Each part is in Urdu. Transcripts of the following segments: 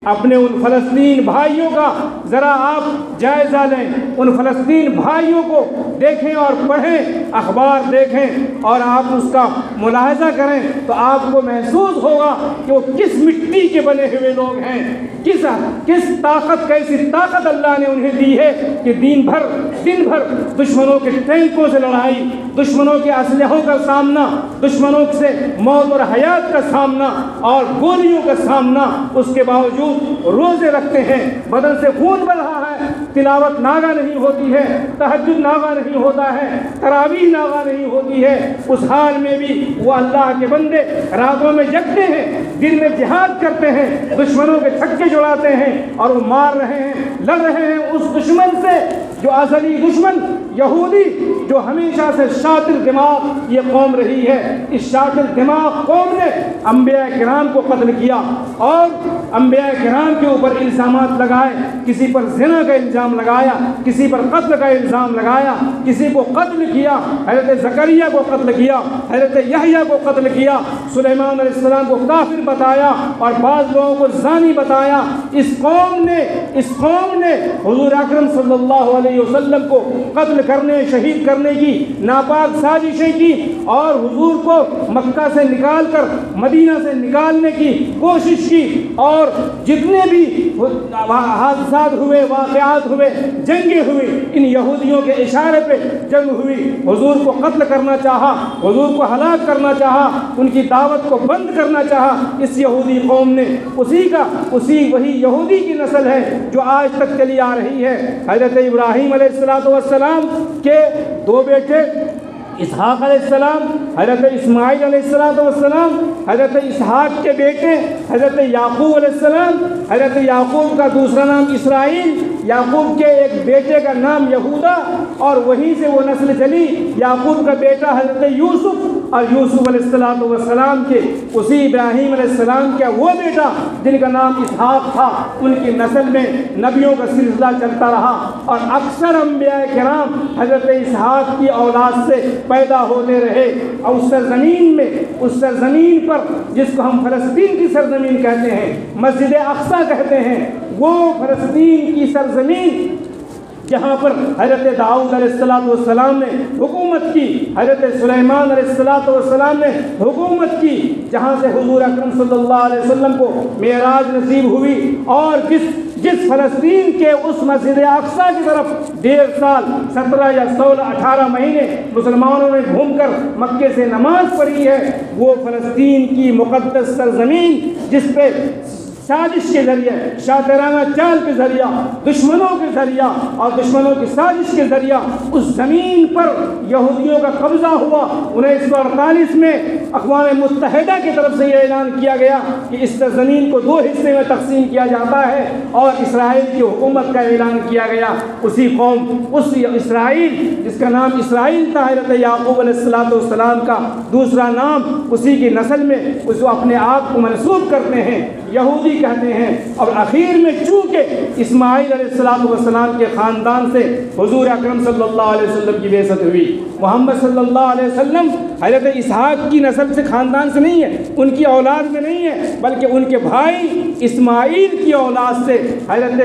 اپنے ان فلسطین بھائیوں کا ذرا آپ جائزہ لیں، ان فلسطین بھائیوں کو دیکھیں اور پڑھیں، اخبار دیکھیں اور آپ اس کا ملاحظہ کریں تو آپ کو محسوس ہوگا کہ وہ کس مٹی کے بنے ہوئے لوگ ہیں، کس طاقت، کیسی طاقت اللہ نے انہیں دی ہے کہ دن بھر دشمنوں کے ٹینکوں سے لڑائی، دشمنوں کے اسلحوں کا سامنا، دشمنوں سے موت اور حیات کا سامنا اور گولیوں کا سامنا، اس کے باوجود روزے رکھتے ہیں، بدن سے خون بہ رہا ہے، تلاوت ناغہ نہیں ہوتی ہے، تہجد ناغہ نہیں ہوتا ہے، تراویح ناغہ نہیں ہوتی ہے، اس حال میں بھی وہ اللہ کے بندے راتوں میں جگتے ہیں، دن میں جہاد کرتے ہیں، دشمنوں کے چھکے جڑاتے ہیں اور وہ مار رہے ہیں، لڑ رہے ہیں اس دشمن سے جو اصلی دشمن یہودی، جو ہمیشہ سے شاطر دماغ یہ قوم رہی ہے۔ اس شاطر دماغ قوم نے انبیاء کرام کو قتل کیا اور انبیاء کرام کے اوپر الزامات لگائے، کسی پر زنا کا الزام لگایا، کسی پر قتل کا الزام لگایا، کسی کو قتل کیا، حضرت زکریا کو قتل کیا، حضرت یحییٰ کو قتل کیا، سلیمان علیہ السلام کو کافر بتایا اور بعض لوگوں کو زانی بتایا۔ اس قوم نے حضور اکرم صلی اللہ علیہ وسلم کو قتل کرنے، شہید کرنے کی ناپاک سازشیں کی اور حضور کو مکہ سے نکال کر مدینہ سے نکالنے کی کوشش کی، اور جتنے بھی حادثات ہوئے، واقعات ہوئے، جنگیں ہوئی، ان یہودیوں کے اشارے پہ جنگ ہوئی، حضور کو قتل کرنا چاہا، حضور کو ہلاک کرنا چاہا، ان کی دعوت کو بند کرنا چاہا۔ اس یہودی قوم نے وہی یہودی کی نسل ہے جو آج تک چلی آ رہی ہے۔ حضرت ابراہیم علیہ السلام کے دو بیٹے، اسحاق علیہ السلام، حضرت اسماعیل علیہ السلام، حضرت اسحاق کے بیٹے حضرت یعقوب علیہ السلام، حضرت یعقوب کا دوسرا نام اسرائیل، یعقوب کے ایک بیٹے کا نام یہودا، اور وہیں سے وہ نسل چلی۔ یعقوب کا بیٹا حضرت یوسف، اور یوسف علیہ السلام کے اسی ابراہیم علیہ السلام کا وہ بیٹا جن کا نام اسحاق تھا، ان کی نسل میں نبیوں کا سلسلہ چلتا رہا، اور اکثر انبیاء کرام حضرت اسحاق کی اولاد سے پیدا ہوتے رہے۔ اور اس سرزمین پر جس کو ہم فلسطین کی سرزمین کہتے ہیں، مسجد اقصی کہتے ہیں، وہ فلسطین کی سرزمین جہاں پر حضرت داؤد علیہ السلام نے حکومت کی، حضرت سلیمان علیہ السلام نے حکومت کی، جہاں سے حضور اکرم صلی اللہ علیہ وسلم کو معراج نصیب ہوئی، اور جس فلسطین کے اس مسجد اقصی کی طرف 1.5 سال 17 یا 16 18 مہینے مسلمانوں نے گھوم کر مکے سے نماز پڑھی ہے، وہ فلسطین کی مقدس سرزمین جس پہ سازش کے ذریعے، شاطرانہ چال کے ذریعہ، دشمنوں کے ذریعہ اور دشمنوں کی سازش کے ذریعہ اس زمین پر یہودیوں کا قبضہ ہوا۔ 1948 میں اقوام متحدہ کی طرف سے یہ اعلان کیا گیا کہ اس زمین کو 2 حصے میں تقسیم کیا جاتا ہے، اور اسرائیل کی حکومت کا اعلان کیا گیا۔ اسی قوم، اس اسرائیل جس کا نام اسرائیل تھا، حضرت یعقوب علیہ السلام کا دوسرا نام، اسی کی نسل میں اس کو اپنے آپ کو منسوب کرتے ہیں، یہودی کہتے ہیں۔ اور آخر میں چونکہ اسماعیل علیہ السلام کے خاندان سے حضور اکرم صلی اللہ علیہ وسلم کی بعثت ہوئی، محمد صلی اللہ علیہ وسلم حضرت اسحاق کی نسل سے، خاندان سے نہیں ہے، ان کی اولاد میں نہیں ہے، بلکہ ان کے بھائی اسماعیل کی اولاد سے حضرت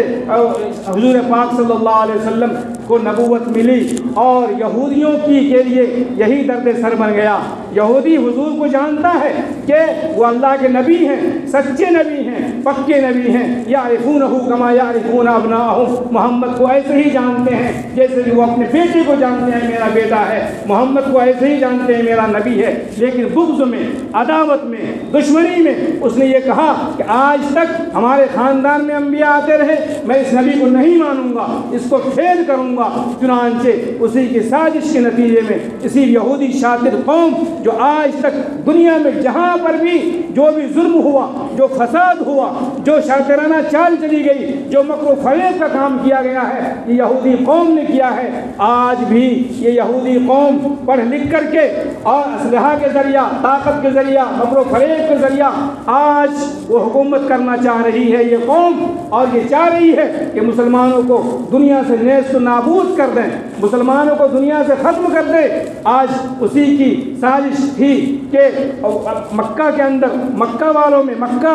حضور پاک صلی اللہ علیہ وسلم کو نبوت ملی، اور یہودیوں کے لیے یہی درد سر بن گیا۔ یہودی حضور کو جانتا ہے کہ وہ اللہ کے نبی ہیں، سچے نبی ہیں، پکے نبی ہیں، یعرفونہ کما یعرفون ابناءہم، محمد کو ایسے ہی جانتے ہیں جیسے کہ وہ اپنے بیٹے کو جانتے ہیں میرا بیٹا ہے، محمد کو ایسے ہی جانتے ہیں میرا نبی ہے۔ لیکن بغض میں، عداوت میں، دشمنی میں اس نے یہ کہا کہ آج تک ہمارے خاندان میں انبیاء آتے رہے، میں اس نبی کو نہیں مانوں گا، اس کو فیل کروں گا۔ چنانچہ اسی کی سازش کے نتیجے میں اسی یہودی شاطر قوم جو آج تک دنیا میں جہاں پر بھی جو بھی ظلم ہوا، جو فساد ہوا، جو شاطرانہ چال چلی گئی، جو مکر و فریب کا کام کیا گیا ہے، یہ یہودی قوم نے کیا ہے۔ آج بھی یہ یہودی قوم پڑھ لکھ کر کے اور اسلحہ کے ذریعہ، طاقت کے ذریعہ، مکر و فریب کے ذریعہ آج وہ حکومت کرنا چاہ رہی ہے یہ قوم، اور یہ چاہ رہی ہے کہ مسلمانوں کو دنیا سے نیست و نابود کر دیں، مسلمانوں کو دنیا سے ختم کر دے۔ آج اسی کی سازش تھی کہ مکہ کے اندر، مکہ والوں میں، مکہ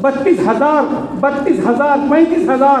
32,000 35,000